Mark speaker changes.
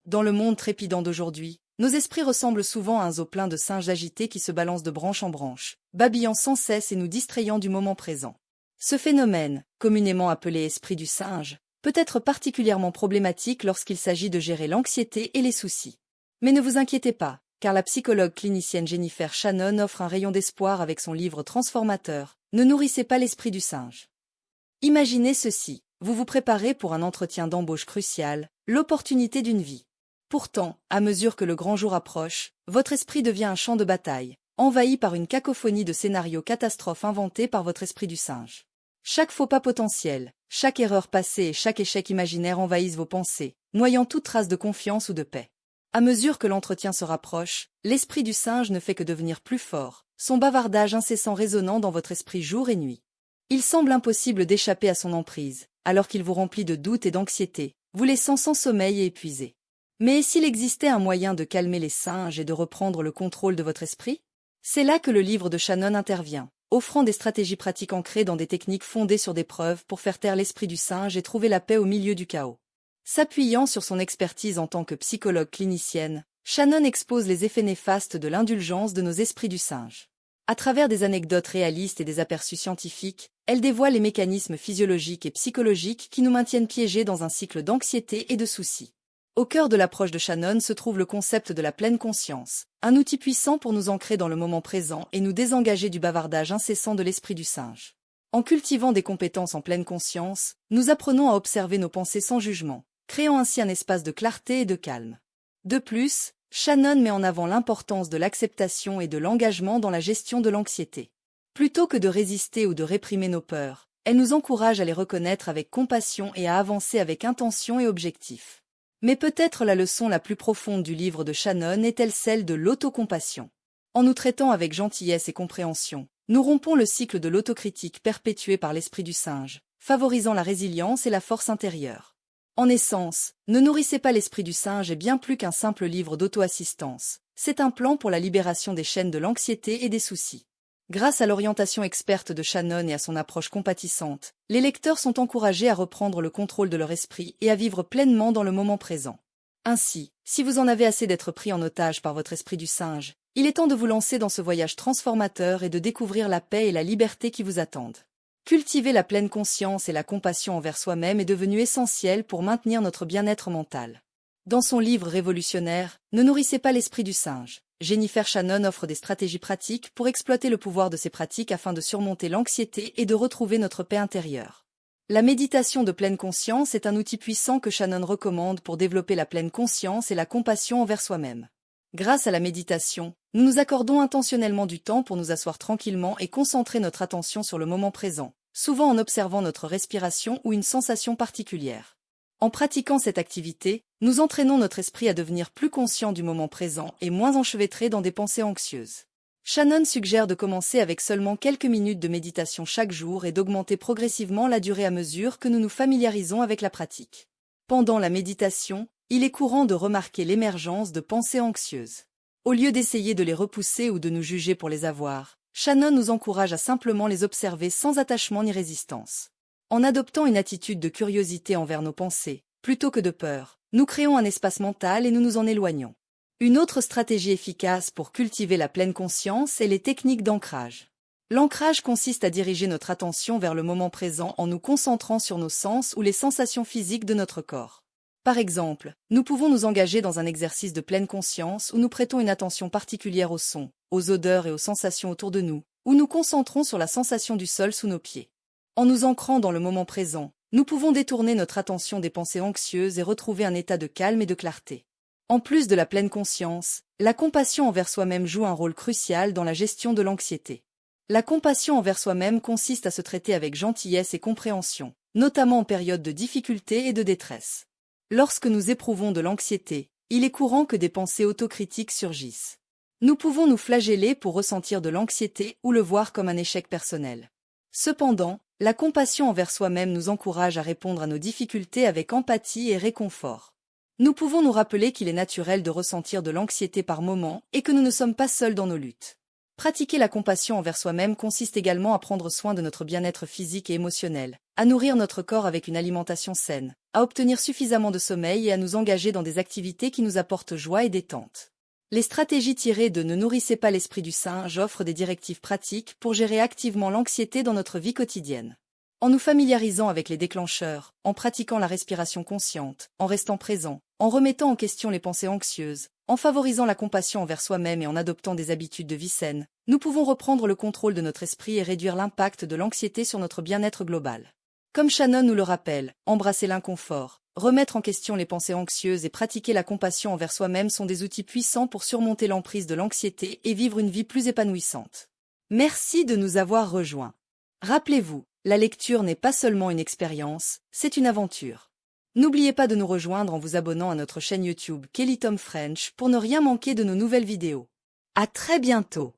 Speaker 1: Dans le monde trépidant d'aujourd'hui, nos esprits ressemblent souvent à un zoo plein de singes agités qui se balancent de branche en branche, babillant sans cesse et nous distrayant du moment présent. Ce phénomène, communément appelé esprit du singe, peut être particulièrement problématique lorsqu'il s'agit de gérer l'anxiété et les soucis. Mais ne vous inquiétez pas, car la psychologue clinicienne Jennifer Shannon offre un rayon d'espoir avec son livre transformateur « Ne nourrissez pas l'esprit du singe ». Imaginez ceci, vous vous préparez pour un entretien d'embauche crucial, l'opportunité d'une vie. Pourtant, à mesure que le grand jour approche, votre esprit devient un champ de bataille, envahi par une cacophonie de scénarios catastrophes inventés par votre esprit du singe. Chaque faux pas potentiel, chaque erreur passée et chaque échec imaginaire envahissent vos pensées, noyant toute trace de confiance ou de paix. À mesure que l'entretien se rapproche, l'esprit du singe ne fait que devenir plus fort, son bavardage incessant résonnant dans votre esprit jour et nuit. Il semble impossible d'échapper à son emprise, alors qu'il vous remplit de doutes et d'anxiété, vous laissant sans sommeil et épuisé. Mais s'il existait un moyen de calmer les singes et de reprendre le contrôle de votre esprit? C'est là que le livre de Shannon intervient, offrant des stratégies pratiques ancrées dans des techniques fondées sur des preuves pour faire taire l'esprit du singe et trouver la paix au milieu du chaos. S'appuyant sur son expertise en tant que psychologue clinicienne, Shannon expose les effets néfastes de l'indulgence de nos esprits du singe. À travers des anecdotes réalistes et des aperçus scientifiques, elle dévoile les mécanismes physiologiques et psychologiques qui nous maintiennent piégés dans un cycle d'anxiété et de soucis. Au cœur de l'approche de Shannon se trouve le concept de la pleine conscience, un outil puissant pour nous ancrer dans le moment présent et nous désengager du bavardage incessant de l'esprit du singe. En cultivant des compétences en pleine conscience, nous apprenons à observer nos pensées sans jugement, créant ainsi un espace de clarté et de calme. De plus, Shannon met en avant l'importance de l'acceptation et de l'engagement dans la gestion de l'anxiété. Plutôt que de résister ou de réprimer nos peurs, elle nous encourage à les reconnaître avec compassion et à avancer avec intention et objectif. Mais peut-être la leçon la plus profonde du livre de Shannon est-elle celle de l'autocompassion. En nous traitant avec gentillesse et compréhension, nous rompons le cycle de l'autocritique perpétué par l'esprit du singe, favorisant la résilience et la force intérieure. En essence, Ne nourrissez pas l'esprit du singe est bien plus qu'un simple livre d'auto-assistance, c'est un plan pour la libération des chaînes de l'anxiété et des soucis. Grâce à l'orientation experte de Shannon et à son approche compatissante, les lecteurs sont encouragés à reprendre le contrôle de leur esprit et à vivre pleinement dans le moment présent. Ainsi, si vous en avez assez d'être pris en otage par votre esprit du singe, il est temps de vous lancer dans ce voyage transformateur et de découvrir la paix et la liberté qui vous attendent. Cultiver la pleine conscience et la compassion envers soi-même est devenu essentiel pour maintenir notre bien-être mental. Dans son livre révolutionnaire « Ne nourrissez pas l'esprit du singe », Jennifer Shannon offre des stratégies pratiques pour exploiter le pouvoir de ces pratiques afin de surmonter l'anxiété et de retrouver notre paix intérieure. La méditation de pleine conscience est un outil puissant que Shannon recommande pour développer la pleine conscience et la compassion envers soi-même. Grâce à la méditation, nous nous accordons intentionnellement du temps pour nous asseoir tranquillement et concentrer notre attention sur le moment présent, souvent en observant notre respiration ou une sensation particulière. En pratiquant cette activité, nous entraînons notre esprit à devenir plus conscient du moment présent et moins enchevêtré dans des pensées anxieuses. Shannon suggère de commencer avec seulement quelques minutes de méditation chaque jour et d'augmenter progressivement la durée à mesure que nous nous familiarisons avec la pratique. Pendant la méditation, il est courant de remarquer l'émergence de pensées anxieuses. Au lieu d'essayer de les repousser ou de nous juger pour les avoir, Shannon nous encourage à simplement les observer sans attachement ni résistance. En adoptant une attitude de curiosité envers nos pensées, plutôt que de peur, nous créons un espace mental et nous nous en éloignons. Une autre stratégie efficace pour cultiver la pleine conscience est les techniques d'ancrage. L'ancrage consiste à diriger notre attention vers le moment présent en nous concentrant sur nos sens ou les sensations physiques de notre corps. Par exemple, nous pouvons nous engager dans un exercice de pleine conscience où nous prêtons une attention particulière aux sons, aux odeurs et aux sensations autour de nous, où nous concentrons sur la sensation du sol sous nos pieds. En nous ancrant dans le moment présent, nous pouvons détourner notre attention des pensées anxieuses et retrouver un état de calme et de clarté. En plus de la pleine conscience, la compassion envers soi-même joue un rôle crucial dans la gestion de l'anxiété. La compassion envers soi-même consiste à se traiter avec gentillesse et compréhension, notamment en période de difficulté et de détresse. Lorsque nous éprouvons de l'anxiété, il est courant que des pensées autocritiques surgissent. Nous pouvons nous flageller pour ressentir de l'anxiété ou le voir comme un échec personnel. Cependant, la compassion envers soi-même nous encourage à répondre à nos difficultés avec empathie et réconfort. Nous pouvons nous rappeler qu'il est naturel de ressentir de l'anxiété par moments et que nous ne sommes pas seuls dans nos luttes. Pratiquer la compassion envers soi-même consiste également à prendre soin de notre bien-être physique et émotionnel, à nourrir notre corps avec une alimentation saine, à obtenir suffisamment de sommeil et à nous engager dans des activités qui nous apportent joie et détente. Les stratégies tirées de Ne nourrissez pas l'esprit du singe offrent des directives pratiques pour gérer activement l'anxiété dans notre vie quotidienne. En nous familiarisant avec les déclencheurs, en pratiquant la respiration consciente, en restant présent, en remettant en question les pensées anxieuses, en favorisant la compassion envers soi-même et en adoptant des habitudes de vie saines, nous pouvons reprendre le contrôle de notre esprit et réduire l'impact de l'anxiété sur notre bien-être global. Comme Shannon nous le rappelle, embrasser l'inconfort, remettre en question les pensées anxieuses et pratiquer la compassion envers soi-même sont des outils puissants pour surmonter l'emprise de l'anxiété et vivre une vie plus épanouissante. Merci de nous avoir rejoints. Rappelez-vous, la lecture n'est pas seulement une expérience, c'est une aventure. N'oubliez pas de nous rejoindre en vous abonnant à notre chaîne YouTube Kelly Tom French pour ne rien manquer de nos nouvelles vidéos. À très bientôt!